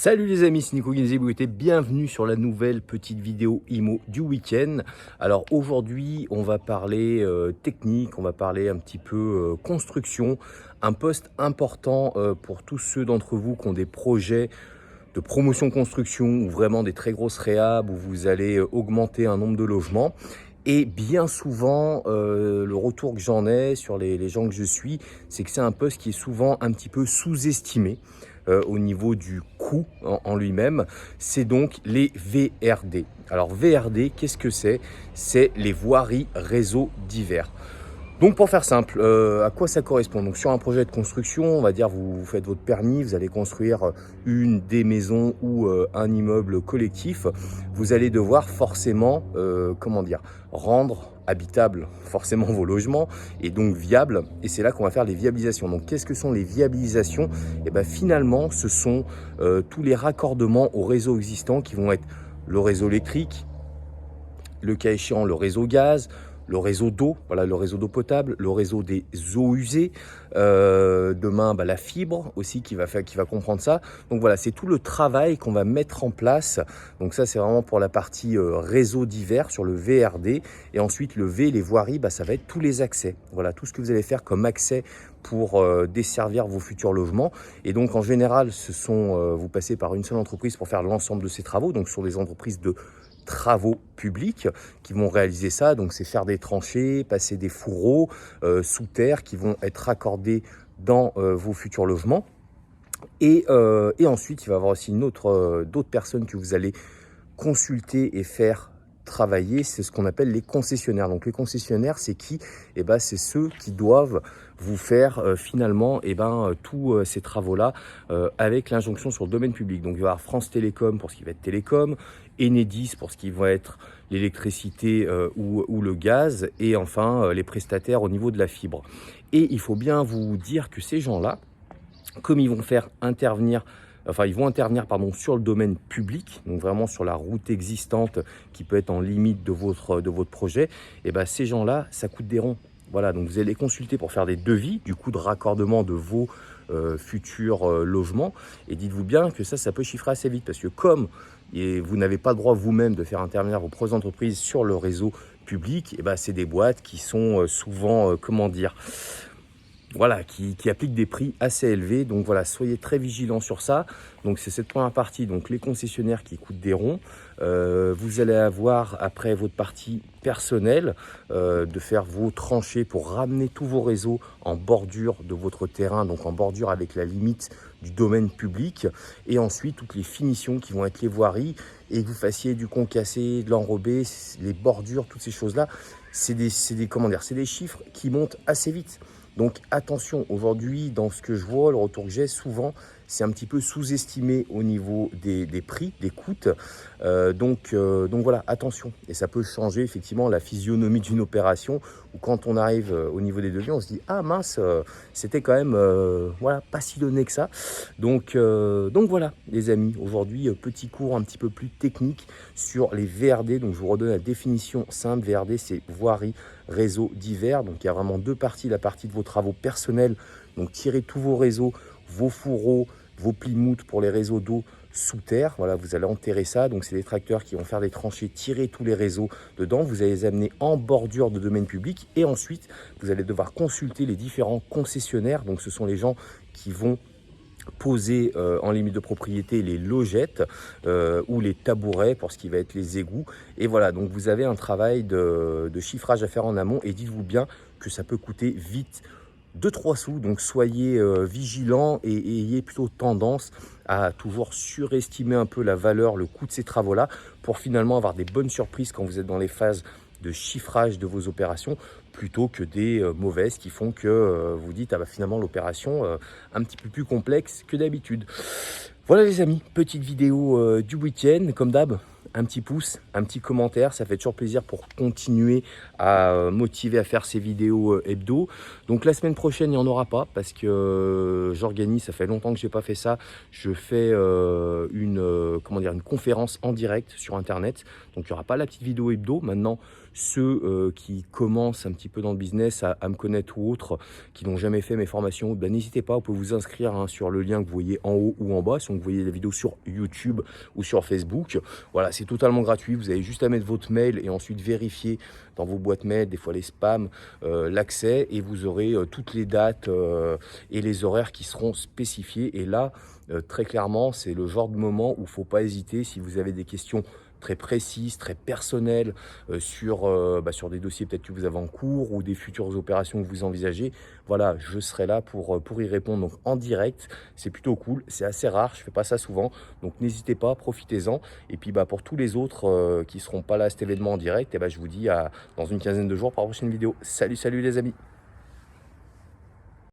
Salut les amis, c'est Nico Guinzébou et bienvenue sur la nouvelle petite vidéo IMO du week-end. Alors aujourd'hui, on va parler technique, on va parler un petit peu construction, un poste important pour tous ceux d'entre vous qui ont des projets de promotion construction ou vraiment des très grosses réhab où vous allez augmenter un nombre de logements. Et bien souvent, le retour que j'en ai sur les gens que je suis, c'est que c'est un poste qui est souvent un petit peu sous-estimé au niveau du coût en lui-même. C'est donc les VRD. Alors VRD, qu'est-ce que c'est? C'est les voiries réseaux divers. Donc pour faire simple, à quoi ça correspond? Donc sur un projet de construction, on va dire vous faites votre permis, vous allez construire une des maisons ou un immeuble collectif, vous allez devoir forcément, rendre habitable forcément vos logements et donc viables, et c'est là qu'on va faire les viabilisations. Donc qu'est-ce que sont les viabilisations? Et bien finalement ce sont tous les raccordements au réseau existant qui vont être le réseau électrique, le cas échéant le réseau gaz, le réseau d'eau, voilà, le réseau d'eau potable, le réseau des eaux usées, demain la fibre aussi qui va comprendre ça. Donc voilà, c'est tout le travail qu'on va mettre en place. Donc ça c'est vraiment pour la partie réseau divers sur le VRD. Et ensuite le V, les voiries, ça va être tous les accès. Voilà, tout ce que vous allez faire comme accès pour desservir vos futurs logements. Et donc en général, vous passez par une seule entreprise pour faire l'ensemble de ces travaux. Donc ce sont des entreprises de travaux publics qui vont réaliser ça. Donc c'est faire des tranchées, passer des fourreaux sous terre qui vont être raccordés dans vos futurs logements. Et ensuite, il va y avoir aussi d'autres personnes que vous allez consulter et faire travailler, c'est ce qu'on appelle les concessionnaires. Donc les concessionnaires, c'est qui? C'est ceux qui doivent vous faire finalement tous ces travaux-là avec l'injonction sur le domaine public. Donc il va y avoir France Télécom pour ce qui va être télécom, Enedis pour ce qui va être l'électricité ou le gaz, et enfin les prestataires au niveau de la fibre. Et il faut bien vous dire que ces gens-là, comme ils vont intervenir sur le domaine public, donc vraiment sur la route existante qui peut être en limite de votre projet, et ces gens-là, ça coûte des ronds. Voilà, donc vous allez les consulter pour faire des devis du coût de raccordement de vos futurs logements, et dites-vous bien que ça peut chiffrer assez vite, parce que comme vous n'avez pas le droit vous-même de faire intervenir vos propres entreprises sur le réseau public, c'est des boîtes qui sont souvent, qui appliquent des prix assez élevés. Donc voilà, soyez très vigilants sur ça. Donc c'est cette première partie, donc les concessionnaires qui coûtent des ronds. Vous allez avoir après votre partie personnelle, de faire vos tranchées pour ramener tous vos réseaux en bordure de votre terrain, donc en bordure avec la limite du domaine public. Et ensuite toutes les finitions qui vont être les voiries, et que vous fassiez du concassé, de l'enrobé, les bordures, toutes ces choses-là, c'est des chiffres qui montent assez vite. Donc attention, aujourd'hui, dans ce que je vois, le retour que j'ai souvent, c'est un petit peu sous-estimé au niveau des prix, des coûts. Donc voilà, attention. Et ça peut changer effectivement la physionomie d'une opération, où quand on arrive au niveau des devis, on se dit « Ah mince, c'était quand même pas si donné que ça ». Donc voilà les amis, aujourd'hui, petit cours un petit peu plus technique sur les VRD. Donc je vous redonne la définition simple. VRD, c'est voirie réseau divers. Donc il y a vraiment deux parties, la partie de vos travaux personnels, donc tirez tous vos réseaux, vos fourreaux, vos Plymouth pour les réseaux d'eau sous terre. Voilà, vous allez enterrer ça. Donc c'est des tracteurs qui vont faire des tranchées, tirer tous les réseaux dedans, vous allez les amener en bordure de domaine public, et ensuite vous allez devoir consulter les différents concessionnaires. Donc ce sont les gens qui vont poser en limite de propriété les logettes ou les tabourets pour ce qui va être les égouts. Et voilà, donc vous avez un travail de chiffrage à faire en amont, et dites-vous bien que ça peut coûter vite 2-3 sous. Donc soyez vigilants et ayez plutôt tendance à toujours surestimer un peu la valeur, le coût de ces travaux-là, pour finalement avoir des bonnes surprises quand vous êtes dans les phases de chiffrage de vos opérations, plutôt que des mauvaises qui font que vous dites finalement l'opération un petit peu plus complexe que d'habitude. Voilà les amis, petite vidéo du week-end comme d'hab. un petit pouce, un petit commentaire, ça fait toujours plaisir pour continuer à motiver à faire ces vidéos hebdo. Donc la semaine prochaine, il n'y en aura pas parce que j'organise, ça fait longtemps que je n'ai pas fait ça, je fais une conférence en direct sur internet, donc il n'y aura pas la petite vidéo hebdo. Maintenant, ceux qui commencent un petit peu dans le business à me connaître ou autres, qui n'ont jamais fait mes formations, ben, n'hésitez pas, vous pouvez vous inscrire hein, sur le lien que vous voyez en haut ou en bas, si vous voyez la vidéo sur YouTube ou sur Facebook. Voilà, c'est totalement gratuit, vous avez juste à mettre votre mail et ensuite vérifier dans vos boîtes mail, des fois les spams, l'accès, et vous aurez toutes les dates et les horaires qui seront spécifiés. Et là, très clairement, c'est le genre de moment où il ne faut pas hésiter si vous avez des questions très précises, très personnelles sur des dossiers peut-être que vous avez en cours ou des futures opérations que vous envisagez. Voilà, je serai là pour y répondre donc en direct. C'est plutôt cool, c'est assez rare, je ne fais pas ça souvent. Donc n'hésitez pas, profitez-en. Et puis pour tous les autres qui ne seront pas là à cet événement en direct, je vous dis dans une quinzaine de jours pour la prochaine vidéo. Salut, salut les amis!